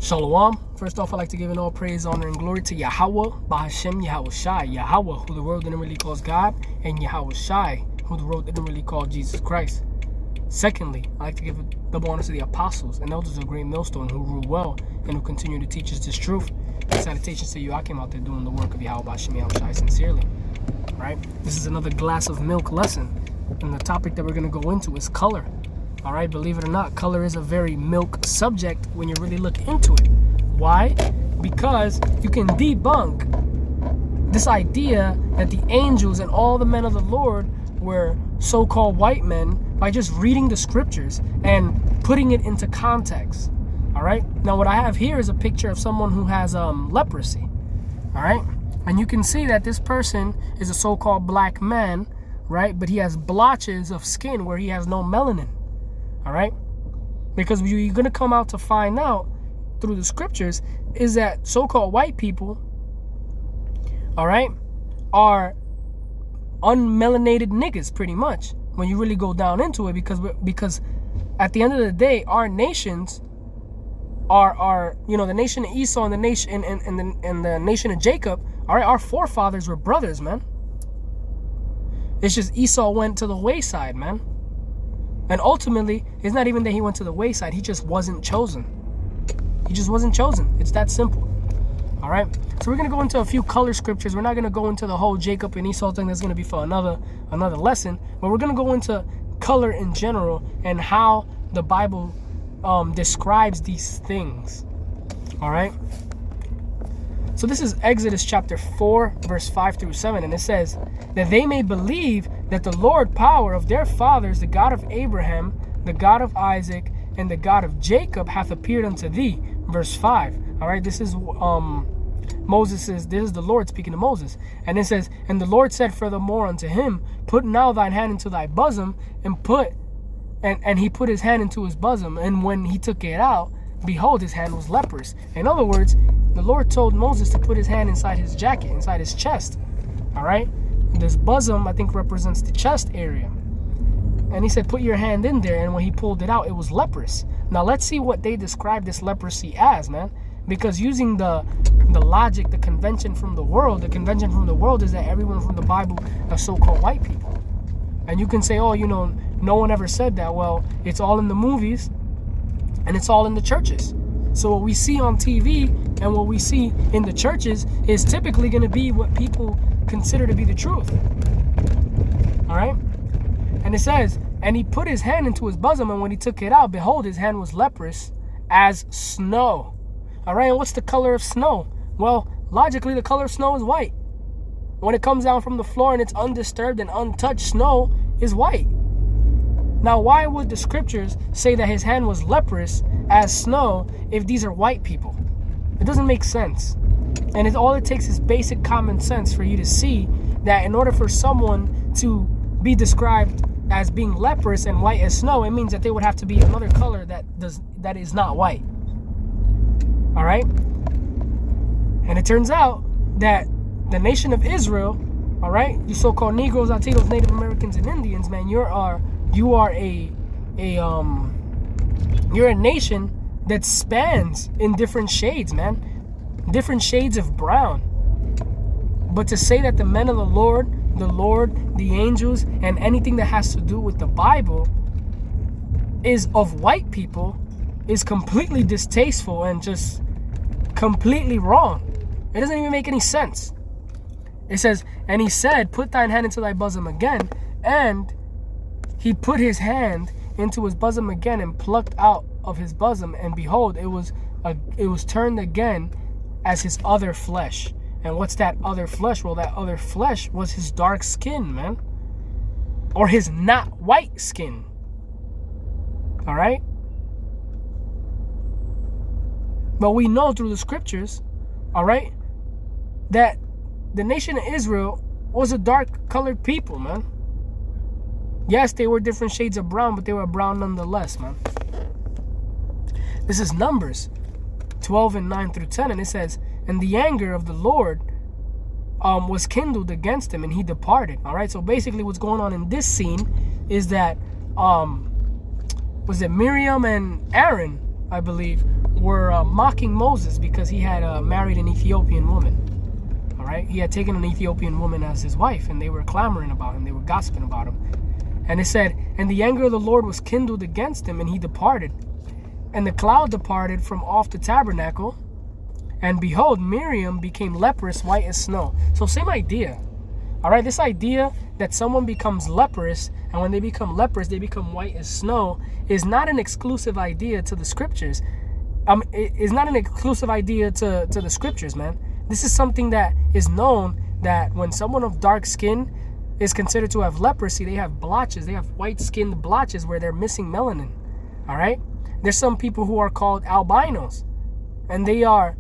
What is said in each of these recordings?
Shalom. First off, I'd like to give all praise, honor, and glory to Yahweh, Bahashem, Yahweh Shai, Yahweh, who the world didn't really call God, and Yahweh Shai, who the world didn't really call Jesus Christ. Secondly, I'd like to give double honor to the apostles and elders of Great Millstone who rule well and who continue to teach us this truth. And salutations to you. I came out there doing the work of Yahweh, Bahashem, Yahweh Shai sincerely. Right? This is another glass of milk lesson, and the topic that we're going to go into is color. All right, believe it or not, color is a very milk subject when you really look into it. Why? Because you can debunk this idea that the angels and all the men of the Lord were so-called white men by just reading the scriptures and putting it into context. All right. Now, what I have here is a picture of someone who has leprosy. All right. And you can see that this person is a so-called black man, right? But he has blotches of skin where he has no melanin. All right, because you're going to come out to find out through the scriptures is that so-called white people, all right, are unmelanated niggas pretty much when you really go down into it, because at the end of the day, our nations are the nation of Esau and the nation and the nation of Jacob. All right, our forefathers were brothers, man. It's just Esau went to the wayside, man. And ultimately, it's not even that he went to the wayside. He just wasn't chosen. He just wasn't chosen. It's that simple. All right? So we're going to go into a few color scriptures. We're not going to go into the whole Jacob and Esau thing. That's going to be for another lesson. But we're going to go into color in general and how the Bible describes these things. All right? So this is Exodus chapter 4, verse 5 through 7. And it says, that they may believe that the Lord power of their fathers, the God of Abraham, the God of Isaac, and the God of Jacob hath appeared unto thee. Verse 5. All right, this is this is the Lord speaking to Moses. And it says, and the Lord said furthermore unto him, put now thine hand into thy bosom, and he put his hand into his bosom. And when he took it out, behold, his hand was leprous. In other words, the Lord told Moses to put his hand inside his jacket, inside his chest. All right. This bosom, I think, represents the chest area. And he said, put your hand in there. And when he pulled it out, it was leprous. Now, let's see what they describe this leprosy as, man. Because using the logic, the convention from the world is that everyone from the Bible are so-called white people. And you can say, oh, no one ever said that. Well, it's all in the movies and it's all in the churches. So what we see on TV and what we see in the churches is typically going to be what people consider to be the truth. All right? And it says, and he put his hand into his bosom, and when he took it out, behold, his hand was leprous as snow. All right? And what's the color of snow? Well, logically, the color of snow is white. When it comes down from the floor and it's undisturbed and untouched, snow is white. Now, why would the scriptures say that his hand was leprous as snow if these are white people? It doesn't make sense. And all it takes is basic common sense for you to see that in order for someone to be described as being leprous and white as snow, it means that they would have to be another color that is not white. All right? And it turns out that the nation of Israel, all right, you so-called Negroes, Latinos, Native Americans, and Indians, man, you're a nation that spans in different shades, man. Different shades of brown. But to say that the men of the Lord, the angels, and anything that has to do with the Bible is of white people is completely distasteful and just completely wrong. It doesn't even make any sense. It says, and he said, put thine hand into thy bosom again, and he put his hand into his bosom again and plucked out of his bosom, and behold, it was turned again as his other flesh. And what's that other flesh? Well, that other flesh was his dark skin, man. Or his not white skin. All right? But we know through the scriptures, all right, that the nation of Israel was a dark-colored people, man. Yes, they were different shades of brown, but they were brown nonetheless, man. This is Numbers 12 and 9 through 10, and it says, and the anger of the Lord was kindled against him, and he departed. All right, so basically what's going on in this scene is that was it Miriam and Aaron, I believe, were mocking Moses because he had married an Ethiopian woman. All right, he had taken an Ethiopian woman as his wife, and they were clamoring about him. They were gossiping about him. And it said, and the anger of the Lord was kindled against him, and he departed. And the cloud departed from off the tabernacle, and behold, Miriam became leprous, white as snow. So same idea. All right, this idea that someone becomes leprous, and when they become leprous, they become white as snow, is not an exclusive idea to the scriptures. It's not an exclusive idea to the scriptures, man. This is something that is known, that when someone of dark skin is considered to have leprosy, they have blotches. They have white-skinned blotches where they're missing melanin. All right? There's some people who are called albinos, and they are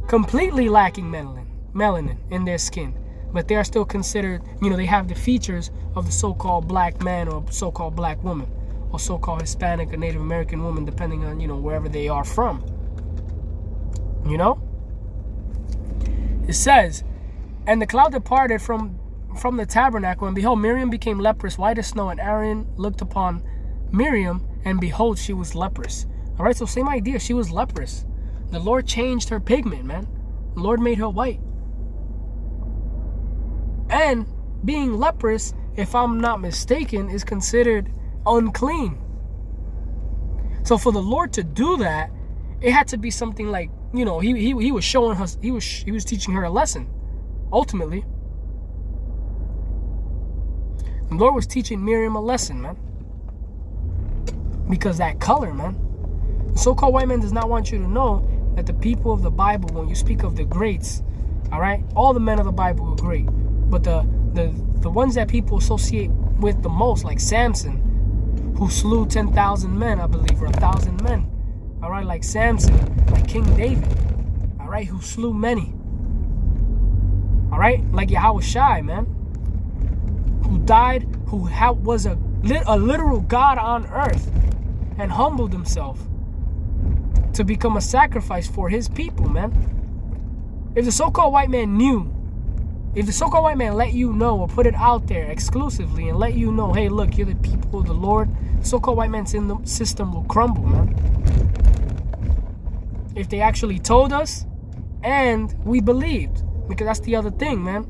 completely lacking melanin in their skin. But they are still considered, they have the features of the so-called black man or so-called black woman or so-called Hispanic or Native American woman, depending on, wherever they are from. It says, and the cloud departed from the tabernacle, and behold, Miriam became leprous, white as snow, and Aaron looked upon Miriam, and behold, she was leprous. All right, so same idea. She was leprous. The Lord changed her pigment, man. The Lord made her white. And being leprous, if I'm not mistaken, is considered unclean. So for the Lord to do that, it had to be something like, he was showing her, he was teaching her a lesson. Ultimately, the Lord was teaching Miriam a lesson, man. Because that color, man. The so-called white man does not want you to know that the people of the Bible, when you speak of the greats, all right, all the men of the Bible were great. But the ones that people associate with the most, like Samson, who slew 10,000 men, I believe, or 1,000 men. All right, like Samson, like King David, all right, who slew many. All right, like Yahushua, man, who died, who was a literal God on earth and humbled himself to become a sacrifice for his people, man. If the so-called white man knew, if the so-called white man let you know or put it out there exclusively and let you know, hey, look, you're the people of the Lord, the so-called white man's in the system will crumble, man. If they actually told us and we believed, because that's the other thing, man.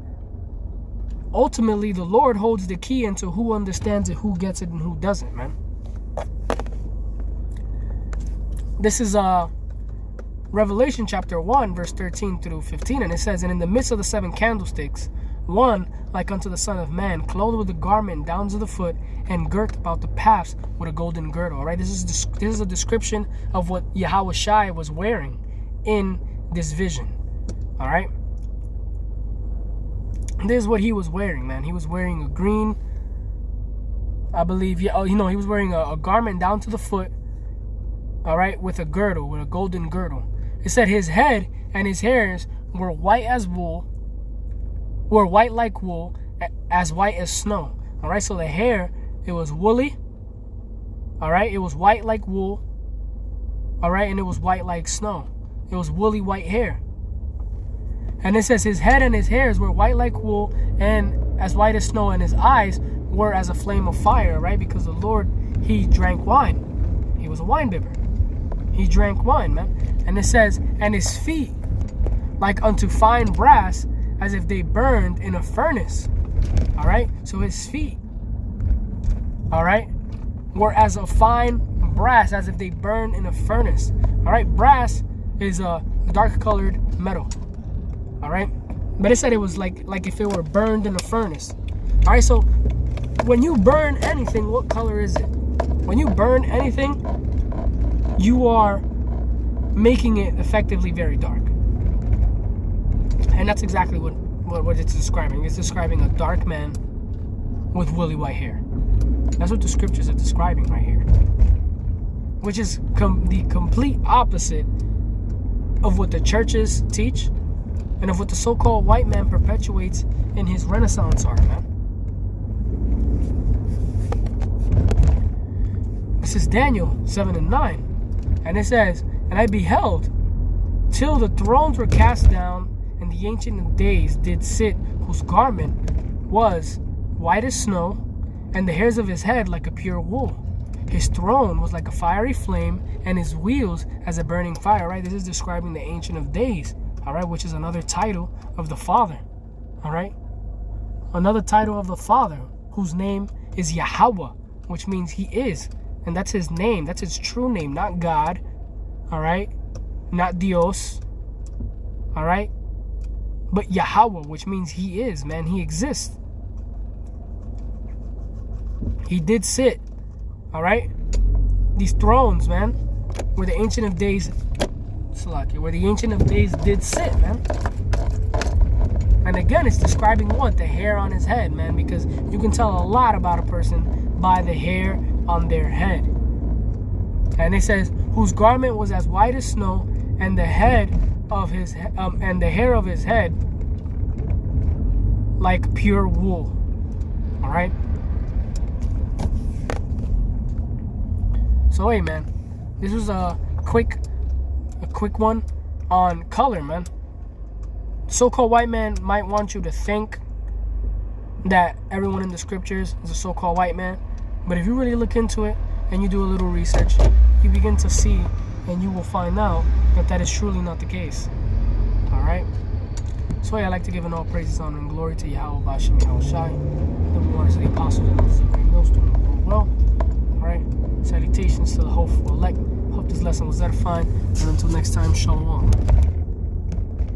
Ultimately, the Lord holds the key into who understands it, who gets it, and who doesn't, man. This is Revelation chapter 1, verse 13 through 15, and it says, and in the midst of the 7 candlesticks, one like unto the Son of Man, clothed with a garment down to the foot, and girt about the paps with a golden girdle. All right, this is a description of what Yahushua was wearing in this vision. All right, this is what he was wearing, man. He was wearing a green, I believe, he was wearing a garment down to the foot, all right, with a girdle, with a golden girdle. It said his head and his hairs were white as wool, were white like wool, as white as snow. All right, so the hair, it was woolly. All right, it was white like wool. All right, and it was white like snow. It was woolly white hair. And it says his head and his hairs were white like wool and as white as snow, and his eyes were as a flame of fire, right? Because the Lord, he drank wine. He was a wine bibber. He drank wine, man. And it says, and his feet like unto fine brass, as if they burned in a furnace. All right, so his feet, all right, were as a fine brass, as if they burned in a furnace. All right, brass is a dark colored metal. All right, but it said it was like if it were burned in a furnace. All right, so when you burn anything, what color is it? When you burn anything, you are making it effectively very dark. And that's exactly what it's describing. It's describing a dark man with woolly white hair. That's what the scriptures are describing right here. Which is the complete opposite of what the churches teach and of what the so-called white man perpetuates in his Renaissance art, man. This is Daniel 7 and 9. And it says, and I beheld till the thrones were cast down, and the Ancient of Days did sit, whose garment was white as snow, and the hairs of his head like a pure wool. His throne was like a fiery flame, and his wheels as a burning fire, right? This is describing the Ancient of Days, all right, which is another title of the Father, all right? Another title of the Father, whose name is Yahweh, which means he is. And that's his name. That's his true name, not God, all right? Not Dios, all right? But Yahweh, which means he is, man. He exists. He did sit, all right? These thrones, man, where the Ancient of Days, where the Ancient of Days did sit, man. And again, it's describing what? The hair on his head, man, because you can tell a lot about a person by the hair on their head. And it says, whose garment was as white as snow, and the head of his and the hair of his head like pure wool. All right. So hey, man, this was a quick one on color, man. So-called white man might want you to think that everyone in the scriptures is a so-called white man, but if you really look into it and you do a little research, you begin to see and you will find out that that is truly not the case. All right. So yeah, I like to give an all praises, honor, and glory to Yahweh Bashim Yahweh Shai, number one to the apostles and those who great millstone of the world. Well, all right. Salutations to the hopeful elect. Hope this lesson was edifying, and until next time, shalom.